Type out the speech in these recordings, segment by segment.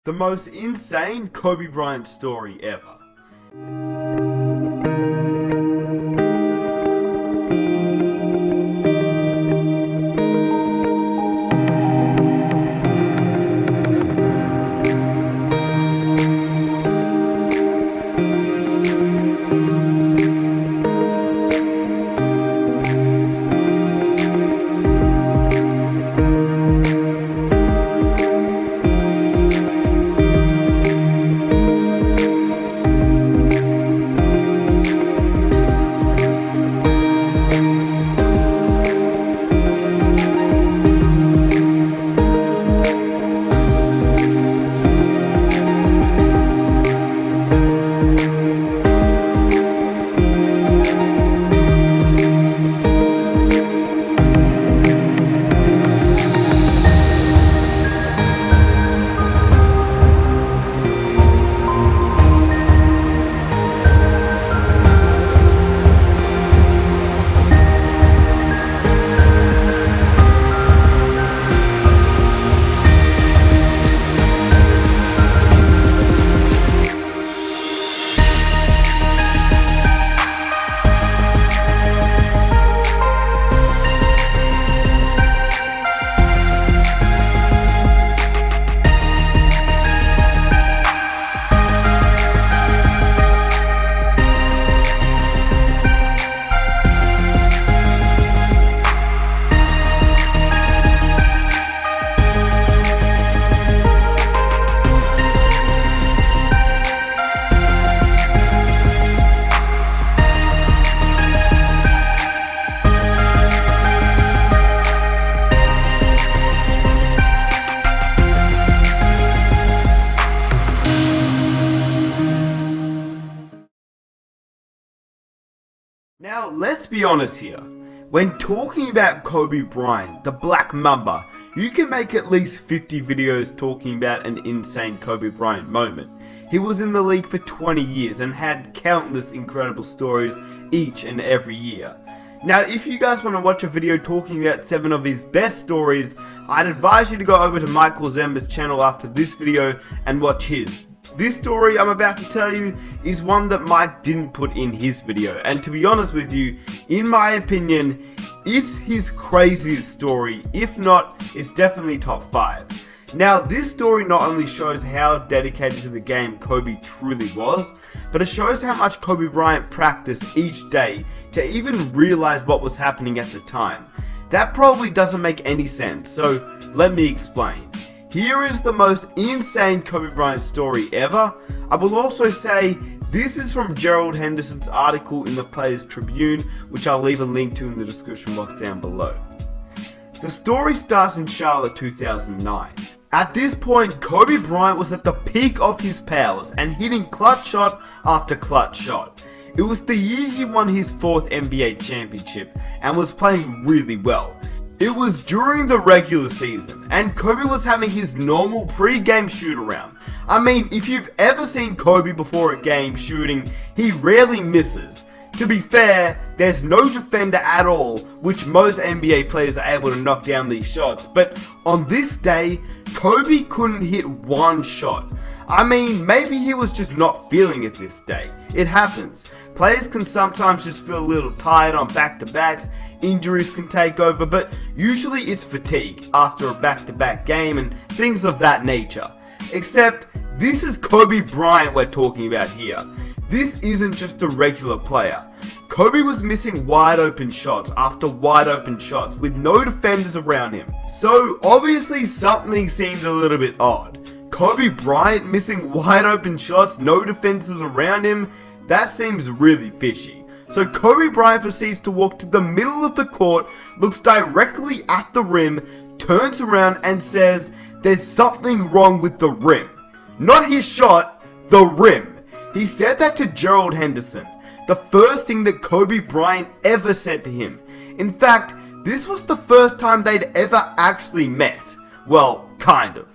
The most insane Kobe Bryant story ever. Now, let's be honest here. When talking about Kobe Bryant, the Black Mamba, you can make at least 50 videos talking about an insane Kobe Bryant moment. He was in the league for 20 years and had countless incredible stories each and every year. Now, if you guys want to watch a video talking about 7 of his best stories, I'd advise you to go over to Michael Zemba's channel after this video and watch his. This story I'm about to tell you is one that Mike didn't put in his video, and to be honest with you, in my opinion, it's his craziest story. If not, it's definitely top 5. Now, this story not only shows how dedicated to the game Kobe truly was, but it shows how much Kobe Bryant practiced each day to even realize what was happening at the time. That probably doesn't make any sense, so let me explain. Here is the most insane Kobe Bryant story ever. I will also say this is from Gerald Henderson's article in the Players Tribune, which I'll leave a link to in the description box down below. The story starts in Charlotte 2009. At this point, Kobe Bryant was at the peak of his powers and hitting clutch shot after clutch shot. It was the year he won his 4th NBA championship and was playing really well. It was during the regular season, and Kobe was having his normal pre-game shoot-around. I mean, if you've ever seen Kobe before a game shooting, he rarely misses. To be fair, there's no defender at all, which most NBA players are able to knock down these shots, but on this day, Kobe couldn't hit one shot. I mean, maybe he was just not feeling it this day. It happens. Players can sometimes just feel a little tired on back-to-backs, injuries can take over, but usually it's fatigue after a back-to-back game and things of that nature. Except, this is Kobe Bryant we're talking about here. This isn't just a regular player. Kobe was missing wide open shots after wide open shots with no defenders around him. So obviously something seems a little bit odd. Kobe Bryant missing wide open shots, no defenders around him, that seems really fishy. So Kobe Bryant proceeds to walk to the middle of the court, looks directly at the rim, turns around and says, "There's something wrong with the rim." Not his shot, the rim. He said that to Gerald Henderson, the first thing that Kobe Bryant ever said to him. In fact, this was the first time they'd ever actually met. Well, kind of.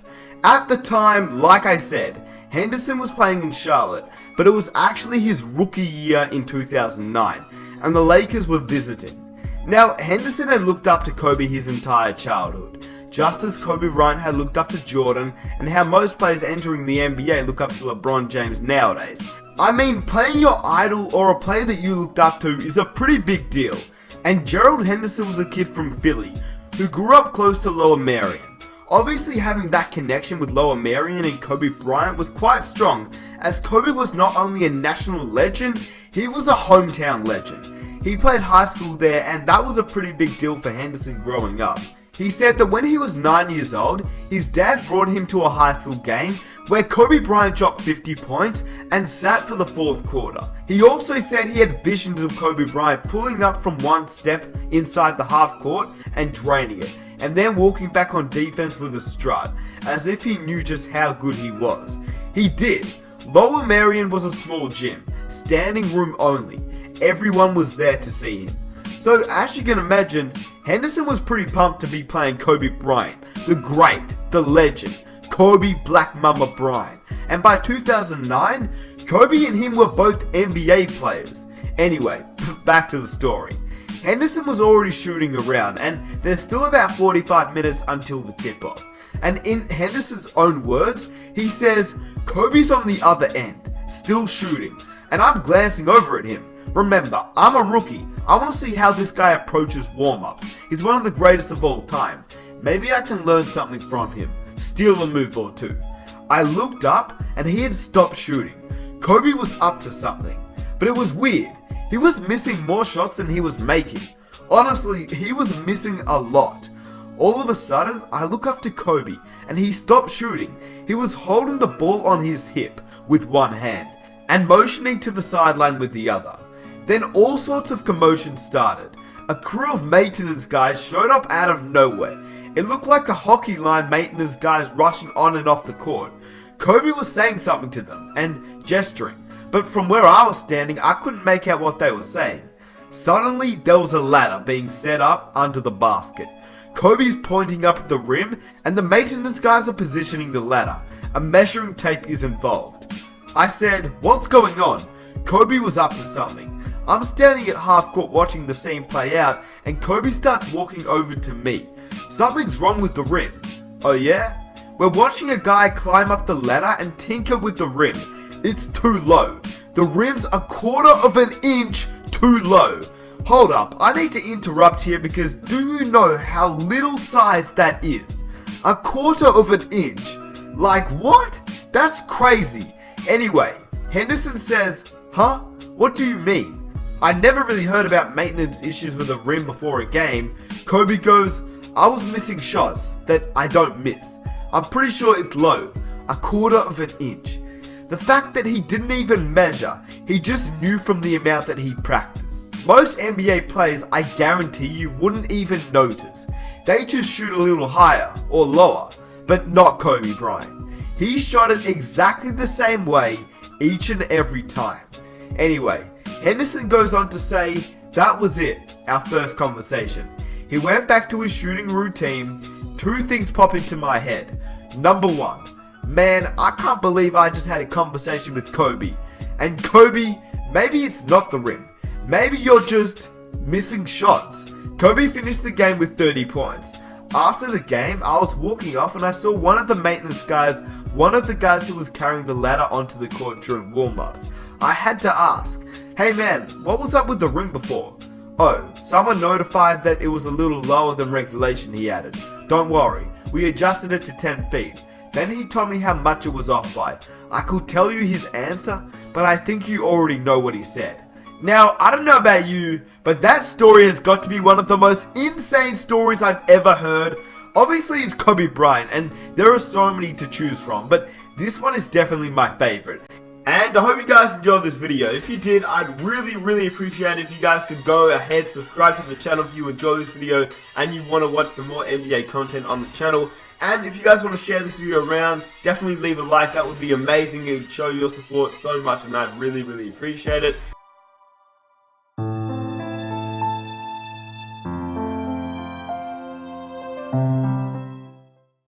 At the time, like I said, Henderson was playing in Charlotte, but it was actually his rookie year in 2009, and the Lakers were visiting. Now, Henderson had looked up to Kobe his entire childhood, just as Kobe Bryant had looked up to Jordan, and how most players entering the NBA look up to LeBron James nowadays. I mean, playing your idol or a player that you looked up to is a pretty big deal, and Gerald Henderson was a kid from Philly, who grew up close to Lower Merion. Obviously, having that connection with Lower Merion and Kobe Bryant was quite strong, as Kobe was not only a national legend, he was a hometown legend. He played high school there, and that was a pretty big deal for Henderson growing up. He said that when he was 9 years old, his dad brought him to a high school game where Kobe Bryant dropped 50 points and sat for the fourth quarter. He also said he had visions of Kobe Bryant pulling up from one step inside the half court and draining it, and then walking back on defense with a strut, as if he knew just how good he was. He did. Lower Merion was a small gym, standing room only. Everyone was there to see him. So as you can imagine, Henderson was pretty pumped to be playing Kobe Bryant, the great, the legend, Kobe Black Mamba Bryant. And by 2009, Kobe and him were both NBA players. Anyway, back to the story. Henderson was already shooting around, and there's still about 45 minutes until the tip-off. And in Henderson's own words, he says, Kobe's on the other end, still shooting, and I'm glancing over at him. Remember, I'm a rookie. I want to see how this guy approaches warm-ups. He's one of the greatest of all time. Maybe I can learn something from him, steal a move or two. I looked up, and he had stopped shooting. Kobe was up to something, but it was weird. He was missing more shots than he was making. Honestly, he was missing a lot. All of a sudden, I look up to Kobe, and he stopped shooting. He was holding the ball on his hip with one hand, and motioning to the sideline with the other. Then all sorts of commotion started. A crew of maintenance guys showed up out of nowhere. It looked like a hockey line maintenance guys rushing on and off the court. Kobe was saying something to them, and gesturing. But from where I was standing, I couldn't make out what they were saying. Suddenly, there was a ladder being set up under the basket. Kobe's pointing up at the rim, and the maintenance guys are positioning the ladder. A measuring tape is involved. I said, "What's going on?" Kobe was up to something. I'm standing at half court watching the scene play out, and Kobe starts walking over to me. "Something's wrong with the rim." "Oh yeah?" "We're watching a guy climb up the ladder and tinker with the rim. It's too low. The rim's a quarter of an inch too low." Hold up, I need to interrupt here because do you know how little size that is? A quarter of an inch? Like what? That's crazy. Anyway, Henderson says, "Huh? What do you mean?" I never really heard about maintenance issues with a rim before a game. Kobe goes, "I was missing shots that I don't miss. I'm pretty sure it's low. A quarter of an inch." The fact that he didn't even measure, he just knew from the amount that he practiced. Most NBA players, I guarantee you, wouldn't even notice. They just shoot a little higher or lower, but not Kobe Bryant. He shot it exactly the same way each and every time. Anyway, Henderson goes on to say, that was it, our first conversation. He went back to his shooting routine. Two things pop into my head. Number one, man, I can't believe I just had a conversation with Kobe. And Kobe, maybe it's not the rim. Maybe you're just missing shots. Kobe finished the game with 30 points. After the game, I was walking off and I saw one of the maintenance guys, one of the guys who was carrying the ladder onto the court during warm-ups. I had to ask, "Hey man, what was up with the rim before?" "Oh, someone notified that it was a little lower than regulation," he added. "Don't worry, we adjusted it to 10 feet. Then he told me how much it was off by. I could tell you his answer, but I think you already know what he said." Now, I don't know about you, but that story has got to be one of the most insane stories I've ever heard. Obviously, it's Kobe Bryant, and there are so many to choose from, but this one is definitely my favorite. And I hope you guys enjoyed this video. If you did, I'd really appreciate it if you guys could go ahead, subscribe to the channel if you enjoy this video and you want to watch some more NBA content on the channel. And if you guys want to share this video around, definitely leave a like. That would be amazing. It would show your support so much, and I'd really appreciate it.